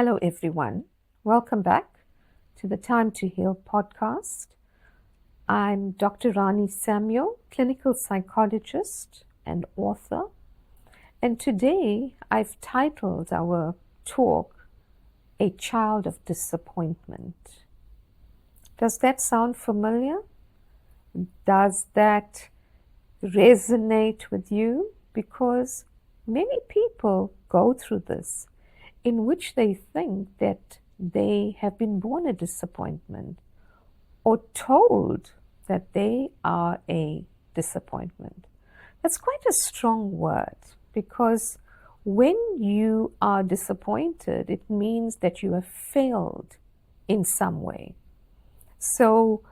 Hello, everyone. Welcome back to the Time to Heal podcast. I'm Dr. Rani Samuel, clinical psychologist and author. And today I've titled our talk, A Child of Disappointment. Does that sound familiar? Does that resonate with you? Because many people go through this, in which they think that they have been born a disappointment or told that they are a disappointment. That's quite a strong word, because when you are disappointed, it means that you have failed in some way. So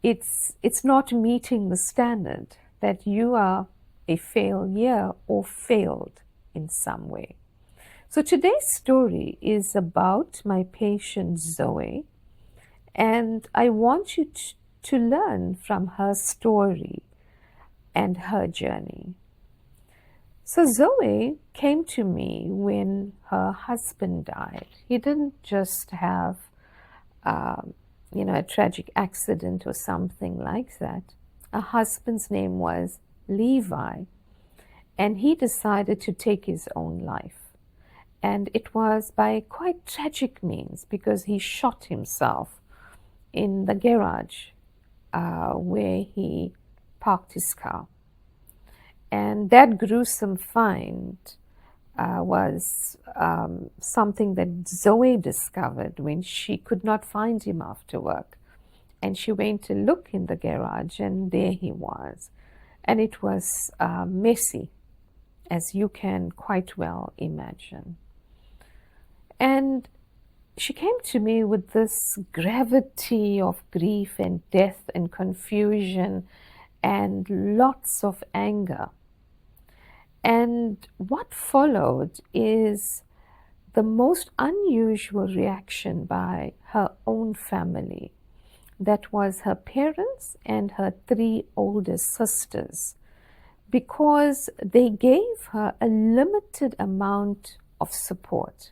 it's not meeting the standard, that you are a failure or failed in some way. So today's story is about my patient Zoe, and I want you to learn from her story and her journey. So Zoe came to me when her husband died. He didn't just have a tragic accident or something like that. Her husband's name was Levi, and he decided to take his own life. And it was by quite tragic means, because he shot himself in the garage where he parked his car. And that gruesome find was something that Zoe discovered when she could not find him after work. And she went to look in the garage, and there he was. And it was messy, as you can quite well imagine. And she came to me with this gravity of grief and death and confusion and lots of anger. And what followed is the most unusual reaction by her own family. That was her parents and her 3 older sisters, because they gave her a limited amount of support.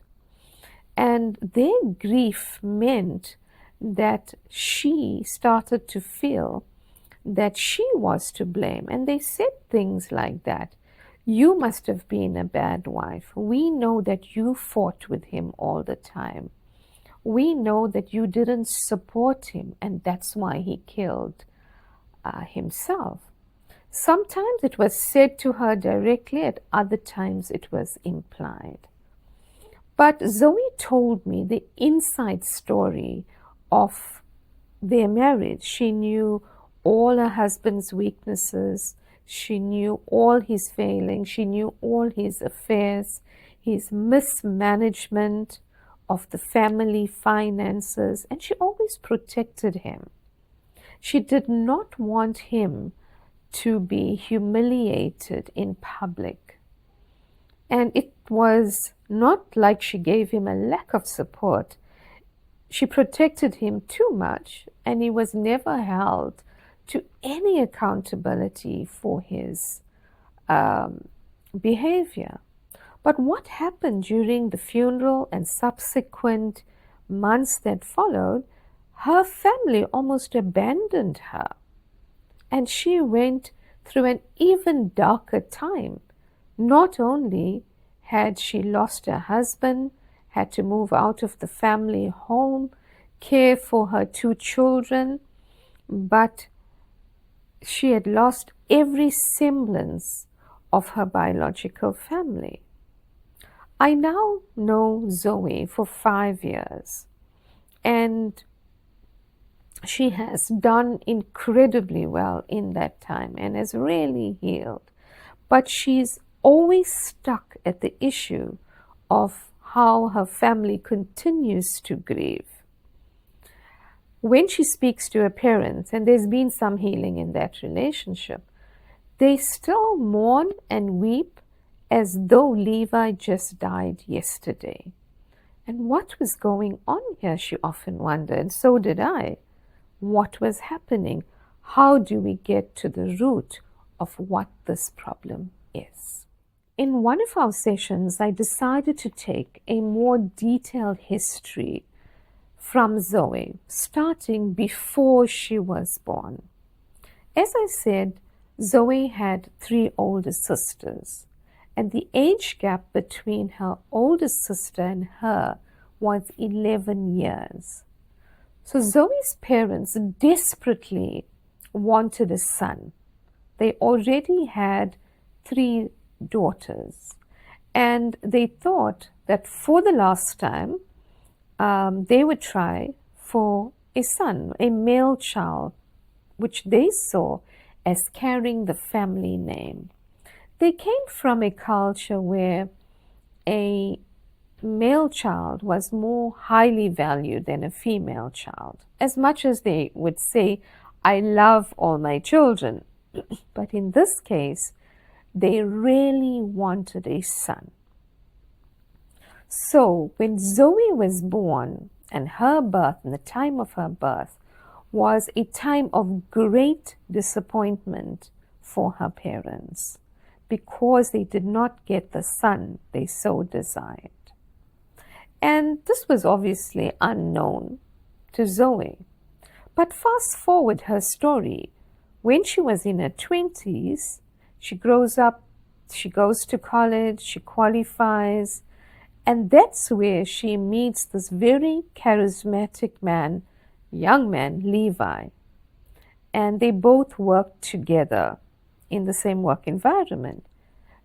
And their grief meant that she started to feel that she was to blame. And they said things like that. You must have been a bad wife. We know that you fought with him all the time. We know that you didn't support him, and that's why he killed himself. Sometimes it was said to her directly, at other times it was implied. But Zoe told me the inside story of their marriage. She knew all her husband's weaknesses. She knew all his failings. She knew all his affairs, his mismanagement of the family finances, and she always protected him. She did not want him to be humiliated in public. And it was not like she gave him a lack of support. She protected him too much, and he was never held to any accountability for his behavior. But what happened during the funeral and subsequent months that followed, her family almost abandoned her. And she went through an even darker time. Not only had she lost her husband, had to move out of the family home, care for her 2 children, but she had lost every semblance of her biological family. I now know Zoe for 5 years, and she has done incredibly well in that time and has really healed. But she's always stuck at the issue of how her family continues to grieve. When she speaks to her parents, and there's been some healing in that relationship, they still mourn and weep as though Levi just died yesterday. And what was going on here, she often wondered, and so did I. What was happening? How do we get to the root of what this problem is? in one of our sessions, I decided to take a more detailed history from Zoe, starting before she was born. As I said, Zoe had 3 older sisters, and the age gap between her oldest sister and her was 11 years. So Zoe's parents desperately wanted a son. They already had 3 daughters, and they thought that for the last time, they would try for a son, a male child, which they saw as carrying the family name. They came from a culture where a male child was more highly valued than a female child. As much as they would say, I love all my children, but in this case, they really wanted a son. So when Zoe was born, and her birth and the time of her birth was a time of great disappointment for her parents, because they did not get the son they so desired. And this was obviously unknown to Zoe. But fast forward her story. When she was in her 20s, she grows up, she goes to college, she qualifies, and that's where she meets this very charismatic man, young man, Levi. And they both worked together in the same work environment.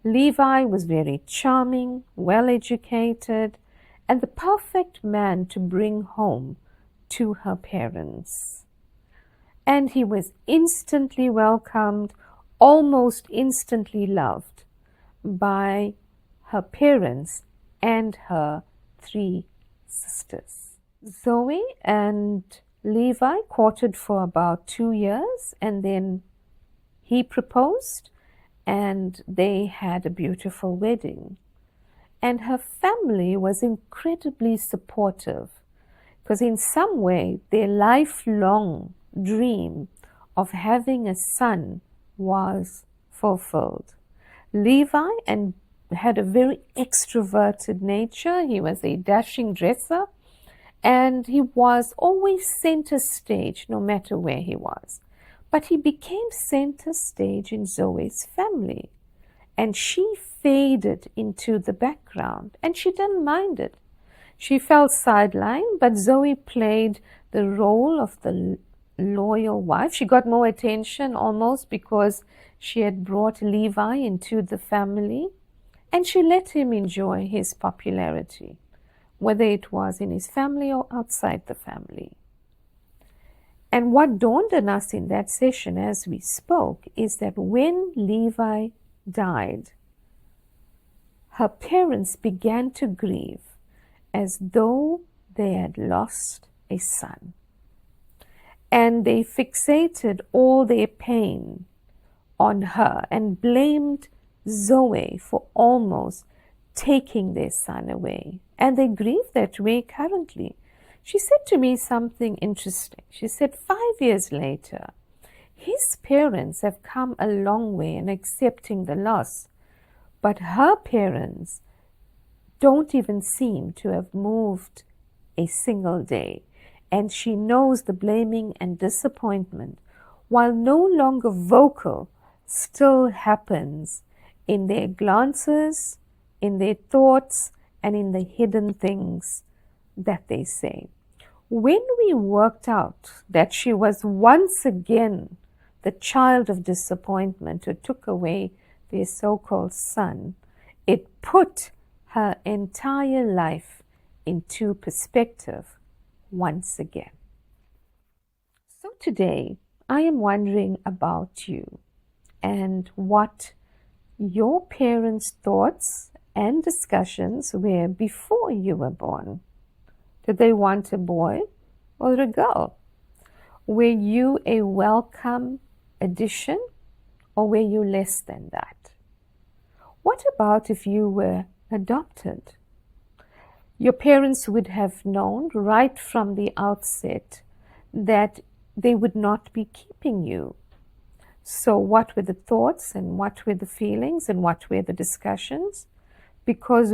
Levi was very charming, well-educated, and the perfect man to bring home to her parents. And he was instantly welcomed, almost instantly loved by her parents and her 3 sisters. Zoe and Levi courted for about 2 years, and then he proposed, and they had a beautiful wedding. And her family was incredibly supportive, because in some way their lifelong dream of having a son was fulfilled. Levi had a very extroverted nature. He was a dashing dresser, and he was always center stage no matter where he was. But he became center stage in Zoe's family, and she faded into the background, and she didn't mind it. She felt sidelined, but Zoe played the role of the loyal wife. She got more attention almost because she had brought Levi into the family, and she let him enjoy his popularity, whether it was in his family or outside the family. And what dawned on us in that session as we spoke is that when Levi died, her parents began to grieve as though they had lost a son. And they fixated all their pain on her and blamed Zoe for almost taking their son away. And they grieve that way currently. She said to me something interesting. She said 5 years later, his parents have come a long way in accepting the loss, but her parents don't even seem to have moved a single day. And she knows the blaming and disappointment, while no longer vocal, still happens in their glances, in their thoughts, and in the hidden things that they say. When we worked out that she was once again the child of disappointment who took away their so-called son, it put her entire life into perspective once again. So today, I am wondering about you and what your parents' thoughts and discussions were before you were born. Did they want a boy or a girl? Were you a welcome addition, or were you less than that? What about if you were adopted? Your parents would have known right from the outset that they would not be keeping you. So what were the thoughts and what were the feelings and what were the discussions? Because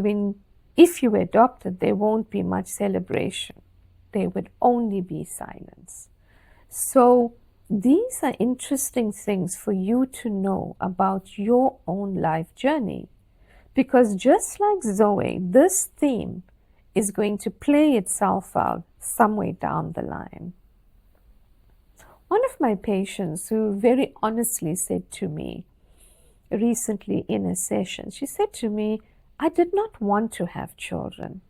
if you were adopted, there won't be much celebration. There would only be silence. So these are interesting things for you to know about your own life journey. Because just like Zoe, this theme is going to play itself out somewhere down the line. One of my patients who very honestly said to me recently in a session, she said to me, I did not want to have children.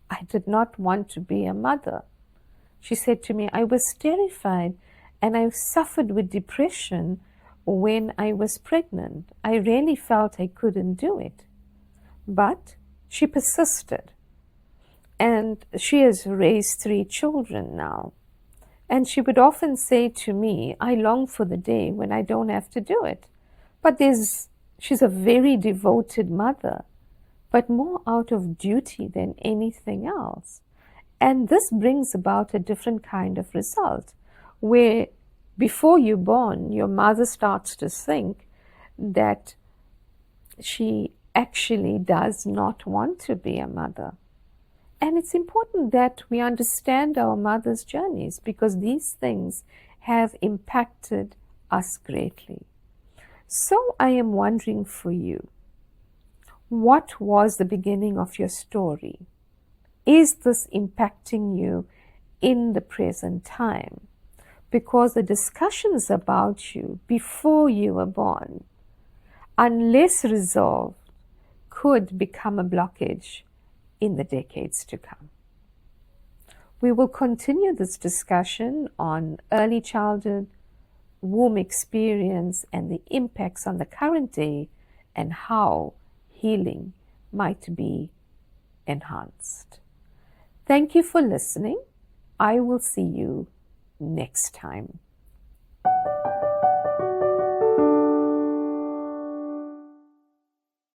I did not want to be a mother. She said to me, I was terrified and I suffered with depression when I was pregnant. I really felt I couldn't do it. But she persisted. And she has raised 3 children now. And she would often say to me, I long for the day when I don't have to do it. But she's a very devoted mother, but more out of duty than anything else. And this brings about a different kind of result, where before you're born, your mother starts to think that she actually does not want to be a mother. And it's important that we understand our mother's journeys, because these things have impacted us greatly. So I am wondering for you, what was the beginning of your story? Is this impacting you in the present time? Because the discussions about you before you were born, unless resolved, could become a blockage in the decades to come. We will continue this discussion on early childhood, womb experience, and the impacts on the current day, and how healing might be enhanced. Thank you for listening. I will see you next time.